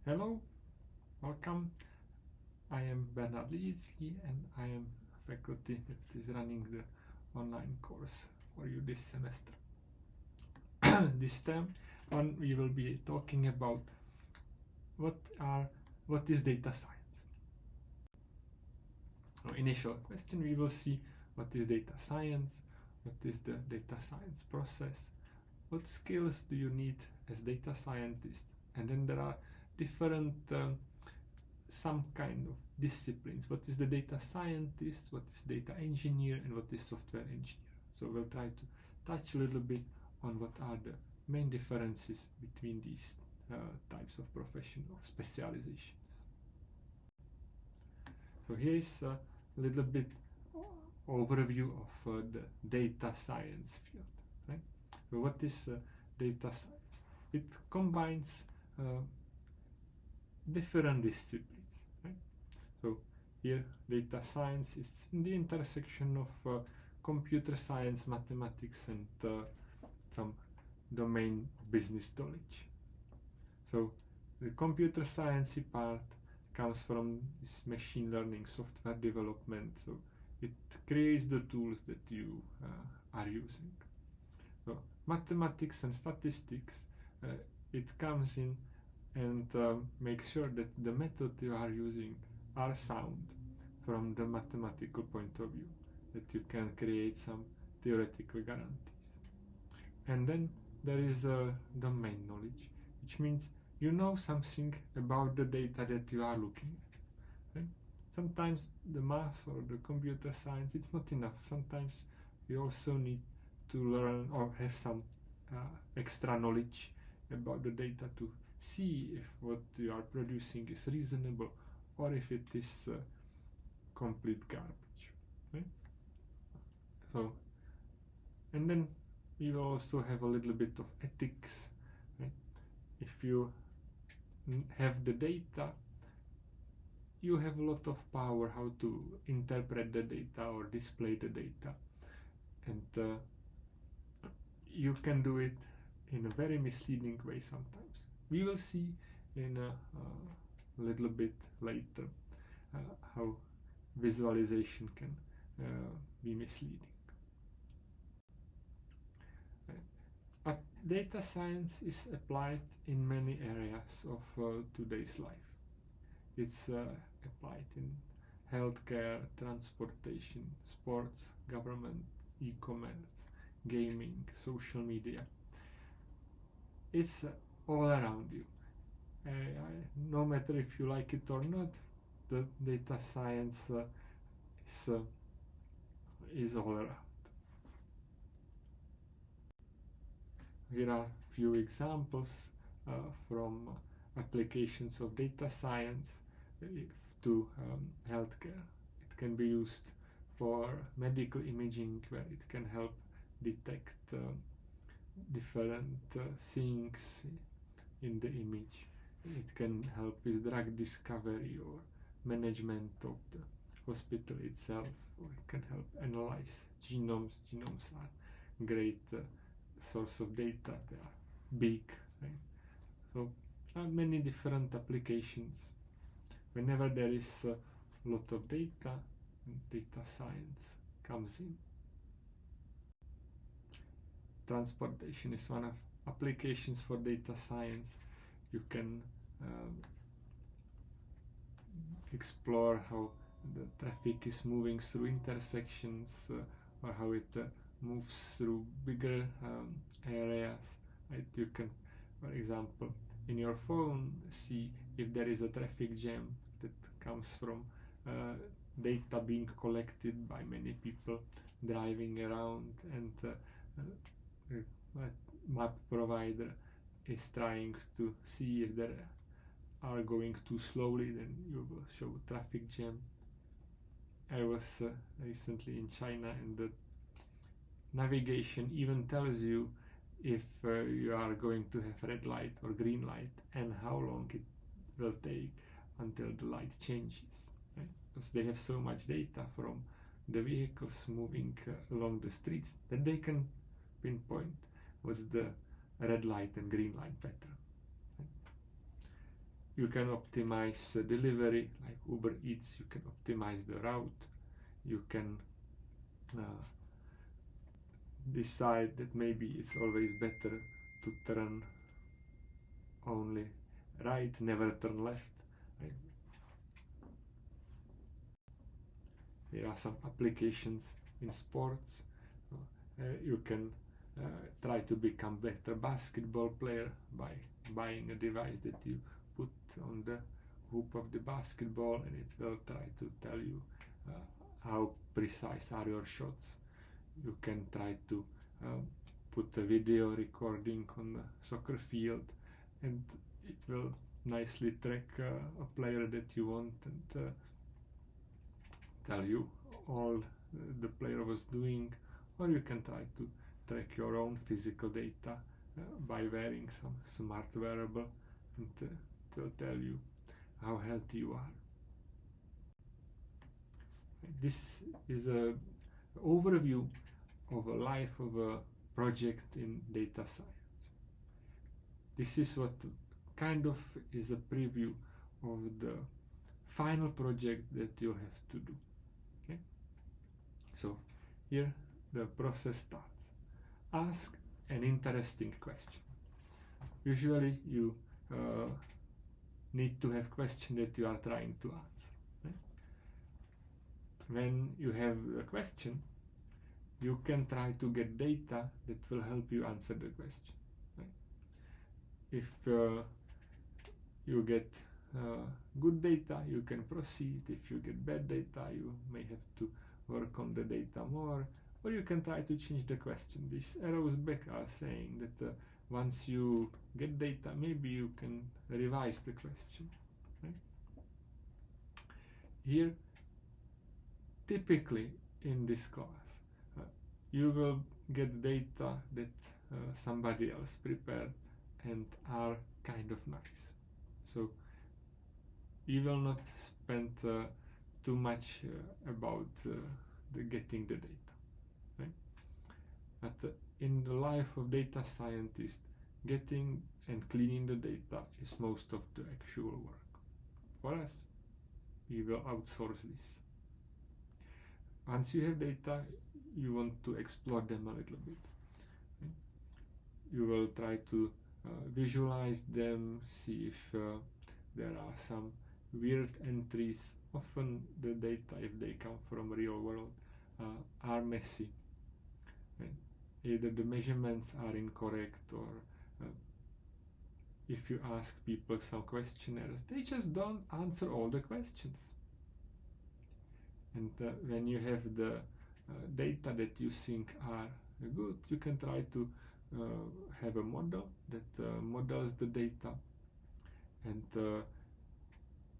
Hello, welcome. I am Bernard Lidzki and I am faculty that is running the online course for you this semester. This time on we will be talking about what is data science. Initial question, we will see what is data science, what is the data science process, what skills do you need as data scientist, and then there are different some kind of disciplines. What is the data scientist, what is data engineer, and what is software engineer. So we'll try to touch a little bit on what are the main differences between these types of profession or specializations. So here is a little bit overview of the data science field. Right? So what is data science? It combines different disciplines. Right? So here data science is in the intersection of computer science, mathematics, and some domain business knowledge. So the computer science part comes from this machine learning software development. So it creates the tools that you are using. So mathematics and statistics, it comes in and make sure that the method you are using are sound from the mathematical point of view, that you can create some theoretical guarantees. And then there is domain knowledge, which means you know something about the data that you are looking at. Right? Sometimes the math or the computer science, it's not enough. Sometimes you also need to learn or have some extra knowledge about the data to see if what you are producing is reasonable or if it is complete garbage. Right? So, and then we will also have a little bit of ethics. Right? If you have the data, you have a lot of power how to interpret the data or display the data, and you can do it in a very misleading way sometimes. We will see in a little bit later how visualization can be misleading. Data science is applied in many areas of today's life. It's applied in healthcare, transportation, sports, government, e-commerce, gaming, social media. It's all around you. No matter if you like it or not, the data science is all around. Here are few examples from applications of data science to healthcare. It can be used for medical imaging, where it can help detect different things in the image. It can help with drug discovery or management of the hospital itself, or it can help analyze genomes. Genomes are great source of data. They are big, right? So there are many different applications. Whenever there is a lot of data, data science comes in. Transportation is one of applications for data science. You can explore how the traffic is moving through intersections or how it moves through bigger areas. Right? You can, for example, in your phone see if there is a traffic jam that comes from data being collected by many people driving around, and map provider is trying to see if they are going too slowly, then you will show traffic jam. I was recently in China, and the navigation even tells you if you are going to have red light or green light and how long it will take until the light changes. Right? Because they have so much data from the vehicles moving along the streets that they can pinpoint was the red light and green light pattern. Right? you can optimize delivery, like Uber Eats. You can optimize the route. You can decide that maybe it's always better to turn only right, never turn left. Right? There are some applications in sports. You can try to become better basketball player by buying a device that you put on the hoop of the basketball, and it will try to tell you how precise are your shots. You can try to put a video recording on the soccer field, and it will nicely track a player that you want and tell you all the player was doing. Or you can try to track your own physical data by wearing some smart wearable, and it will tell you how healthy you are. This is an overview of a life of a project in data science. This is what kind of is a preview of the final project that you'll have to do. Okay? So here the process starts. Ask an interesting question. Usually you need to have question that you are trying to answer. Right? When you have a question, you can try to get data that will help you answer the question. Right? If you get good data, you can proceed. If you get bad data, you may have to work on the data more, or you can try to change the question. These arrows back are saying that once you get data, maybe you can revise the question. Right? Here, typically in this class, you will get data that somebody else prepared and are kind of nice. So you will not spend too much about the getting the data. Right? But in the life of data scientist, getting and cleaning the data is most of the actual work. For us, we will outsource this. Once you have data, you want to explore them a little bit. Right? You will try to visualize them, see if there are some weird entries. Often the data, if they come from real world, are messy. Right? Either the measurements are incorrect, or if you ask people some questionnaires, they just don't answer all the questions. And when you have the data that you think are good, you can try to have a model that models the data, and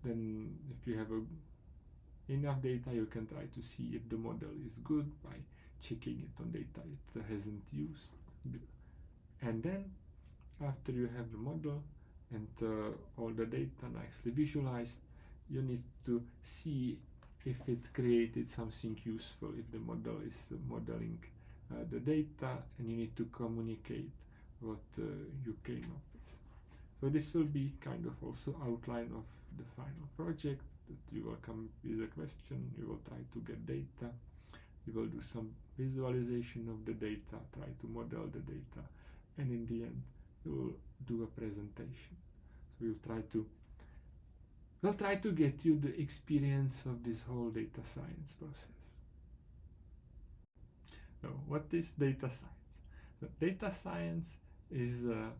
then if you have enough data, you can try to see if the model is good by checking it on data it hasn't used. And then after you have the model and all the data nicely visualized, you need to see if it created something useful, if the model is modeling the data, and you need to communicate what you came up with. So this will be kind of also outline of the final project, that you will come with a question, you will try to get data, you will do some visualization of the data, try to model the data, and in the end you will do a presentation. So we'll try to get you the experience of this whole data science process. Now, what is data science? Data science is a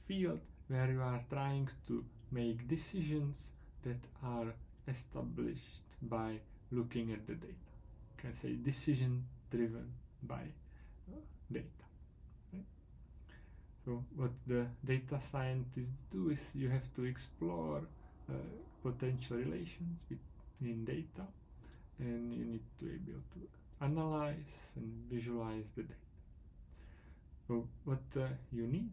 field where you are trying to make decisions that are established by looking at the data. You can say decision driven by data. Right? So what the data scientists do is you have to explore potential relations between data, and you need to be able to analyze and visualize the data. So what you need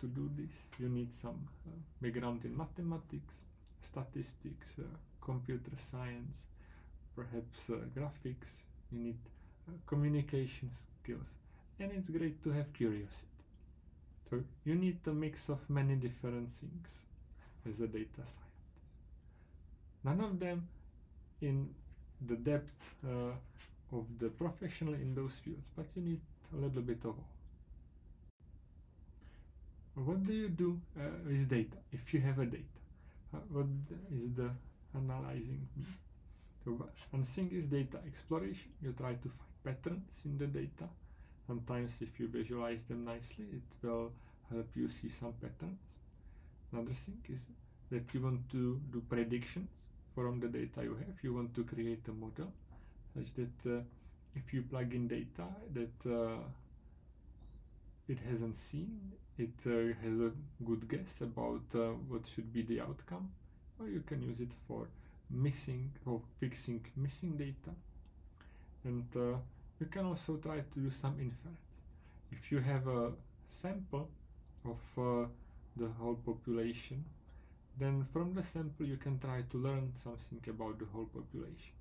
to do this, you need some background in mathematics, statistics, computer science, perhaps graphics. You need communication skills, and it's great to have curiosity. So you need a mix of many different things. as a data scientist. None of them in the depth of the professional in those fields, but you need a little bit of all. What do you do with data if you have a data? What is the analyzing mean? So one thing is data exploration. You try to find patterns in the data. Sometimes if you visualize them nicely, it will help you see some patterns. Another thing is that you want to do predictions from the data you have. You want to create a model such that if you plug in data that it hasn't seen, it has a good guess about what should be the outcome, or you can use it for missing or fixing missing data. And you can also try to do some inference. If you have a sample of the whole population, then from the sample you can try to learn something about the whole population.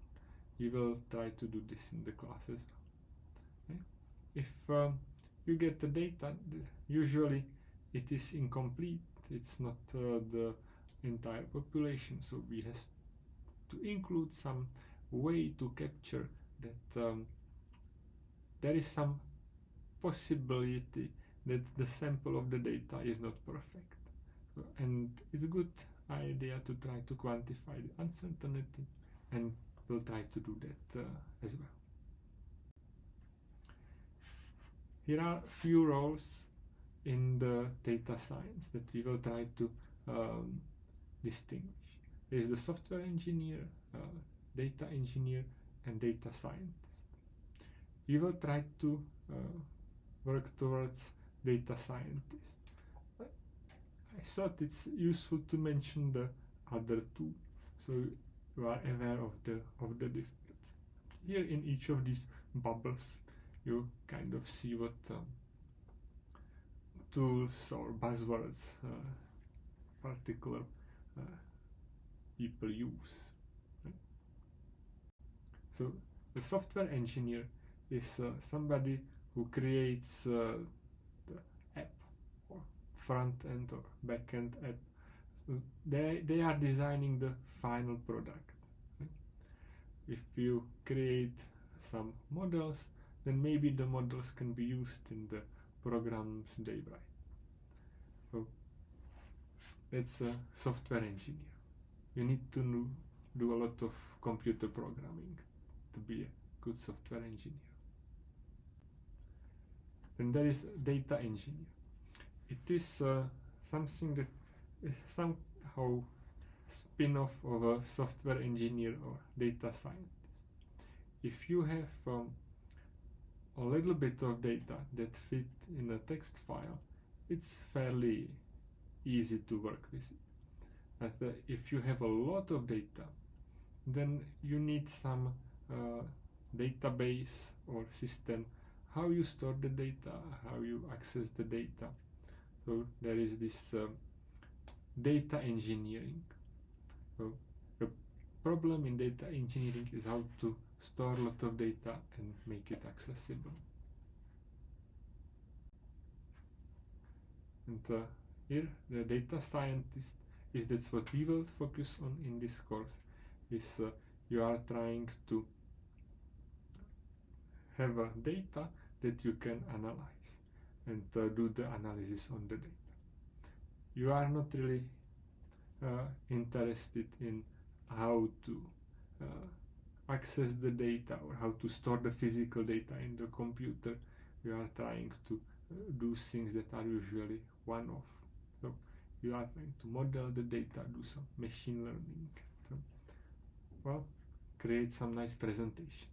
We will try to do this in the class as well. Okay? If you get the data, usually it is incomplete, it's not the entire population, so we have to include some way to capture that there is some possibility that the sample of the data is not perfect. And it's a good idea to try to quantify the uncertainty, and we'll try to do that as well. Here are a few roles in the data science that we will try to distinguish. There is the software engineer, data engineer, and data scientist. We will try to work towards data scientist. I thought it's useful to mention the other two, so you are aware of the difference. Here in each of these bubbles, you kind of see what tools or buzzwords particular people use. Right? So the software engineer is somebody who creates the app, or front end or back end app. So they are designing the final product. Right? If you create some models, then maybe the models can be used in the programs they write. So that's a software engineer. You need to do a lot of computer programming to be a good software engineer. And there is data engineer. It is something that is somehow spin-off of a software engineer or data scientist. If you have a little bit of data that fit in a text file, it's fairly easy to work with it. But if you have a lot of data, then you need some database or system, how you store the data, how you access the data. So there is this data engineering. So the problem in data engineering is how to store a lot of data and make it accessible. And here the data scientist that's what we will focus on in this course, is you are trying to have a data that you can analyze and do the analysis on the data. You are not really interested in how to access the data or how to store the physical data in the computer. You are trying to do things that are usually one-off. So you are trying to model the data, do some machine learning, well, create some nice presentation.